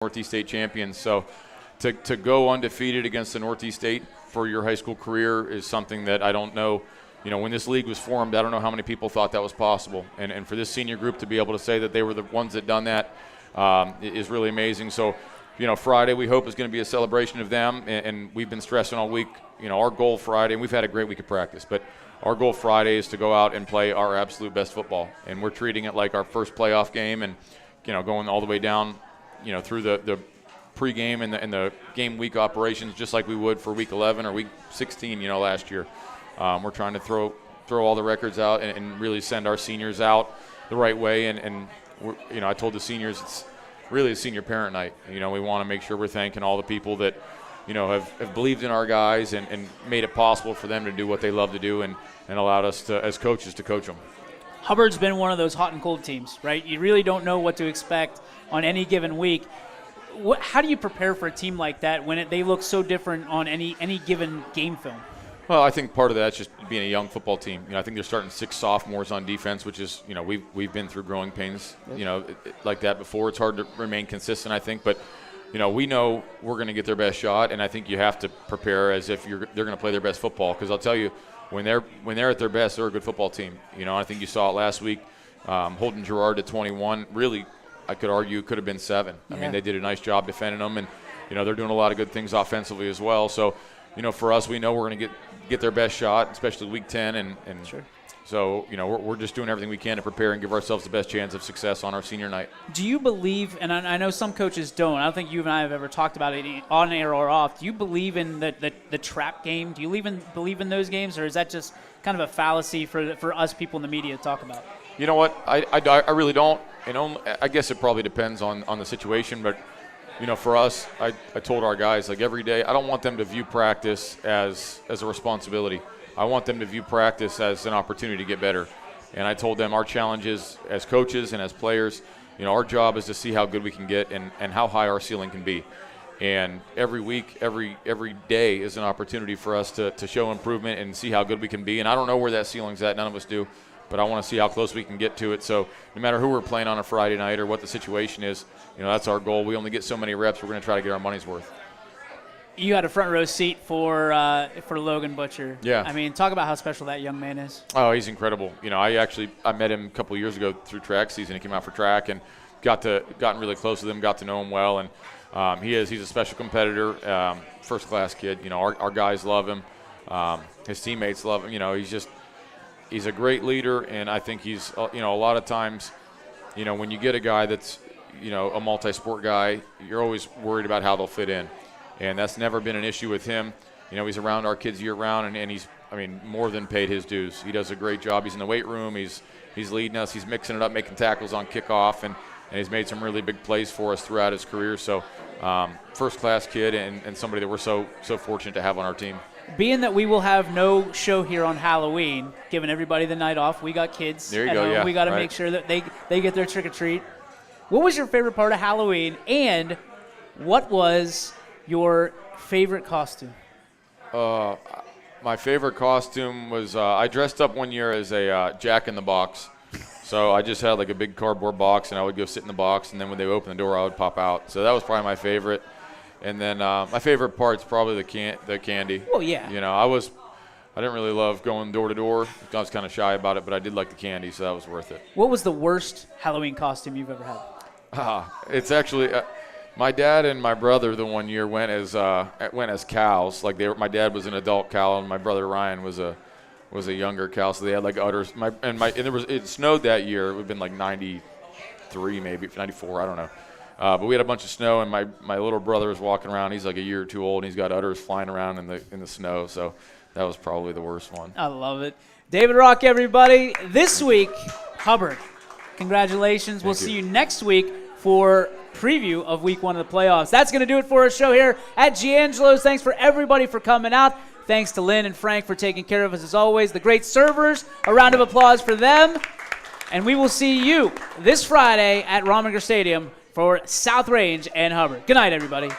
Northeast State champions. So to go undefeated against the Northeast State for your high school career is something that I don't know. When this league was formed, I don't know how many people thought that was possible. And for this senior group to be able to say that they were the ones that done that is really amazing. So, Friday we hope is going to be a celebration of them. And we've been stressing all week, our goal Friday, and we've had a great week of practice, but our goal Friday is to go out and play our absolute best football. And we're treating it like our first playoff game and, going all the way down, through the pregame and the game week operations just like we would for week 11 or week 16, last year. We're trying to throw all the records out and really send our seniors out the right way. And we're, I told the seniors it's really a senior parent night. We want to make sure we're thanking all the people that, have believed in our guys and made it possible for them to do what they love to do and allowed us to, as coaches, to coach them. Hubbard's been one of those hot and cold teams, right? You really don't know what to expect on any given week. How do you prepare for a team like that when they look so different on any given game film? Well, I think part of that's just being a young football team. I think they're starting 6 sophomores on defense, which is, we've been through growing pains, like that before. It's hard to remain consistent, I think, but we know we're going to get their best shot, and I think you have to prepare as if they're going to play their best football. Because I'll tell you, when they're at their best, they're a good football team. I think you saw it last week, holding Girard to 21. Really, I could argue could have been 7. Yeah. I mean, they did a nice job defending them, and they're doing a lot of good things offensively as well. So, for us, we know we're going to get their best shot, especially week 10, and sure. So, we're just doing everything we can to prepare and give ourselves the best chance of success on our senior night. Do you believe, and I know some coaches don't, I don't think you and I have ever talked about it on air or off, do you believe in the trap game? Do you even believe in those games, or is that just kind of a fallacy for us people in the media to talk about? You know what? I really don't. I guess it probably depends on the situation, but, for us, I told our guys, every day, I don't want them to view practice as a responsibility. I want them to view practice as an opportunity to get better. And I told them our challenges as coaches and as players, our job is to see how good we can get and how high our ceiling can be. And every week, every day is an opportunity for us to show improvement and see how good we can be. And I don't know where that ceiling's at. None of us do. But I want to see how close we can get to it. So no matter who we're playing on a Friday night or what the situation is, that's our goal. We only get so many reps. We're going to try to get our money's worth. You had a front row seat for Logan Butcher. Yeah. I mean, talk about how special that young man is. Oh, he's incredible. I met him a couple of years ago through track season. He came out for track and gotten really close with him, got to know him well. And he's a special competitor, first-class kid. Our guys love him. His teammates love him. He's a great leader, and I think he's, a lot of times, when you get a guy that's, a multi-sport guy, you're always worried about how they'll fit in. And that's never been an issue with him. He's around our kids year-round, and he's, more than paid his dues. He does a great job. He's in the weight room. He's leading us. He's mixing it up, making tackles on kickoff, and he's made some really big plays for us throughout his career. So first-class kid and somebody that we're so fortunate to have on our team. Being that we will have no show here on Halloween, giving everybody the night off, we got kids. There you go, yeah. We got to make sure that they get their trick-or-treat. What was your favorite part of Halloween, and what was your favorite costume? My favorite costume was I dressed up one year as a Jack-in-the-Box. So I just had a big cardboard box, and I would go sit in the box, and then when they would open the door, I would pop out. So that was probably my favorite. And then my favorite part's probably the candy. Oh, yeah. I didn't really love going door to door. I was kind of shy about it, but I did like the candy, so that was worth it. What was the worst Halloween costume you've ever had? It's actually my dad and my brother the one year went as cows. My dad was an adult cow, and my brother Ryan was a younger cow. So they had udders. It snowed that year. It would have been 93, maybe 94. I don't know. But we had a bunch of snow, and my little brother was walking around. He's a year or two old, and he's got udders flying around in the snow. So that was probably the worst one. I love it. David Rock, everybody. This week, Hubbard, congratulations. We'll see you next week for preview of week 1 of the playoffs. That's going to do it for our show here at Giangelo's. Thanks for everybody for coming out. Thanks to Lynn and Frank for taking care of us as always. The great servers, a round of applause for them. And we will see you this Friday at Rominger Stadium for South Range and Hubbard. Good night, everybody.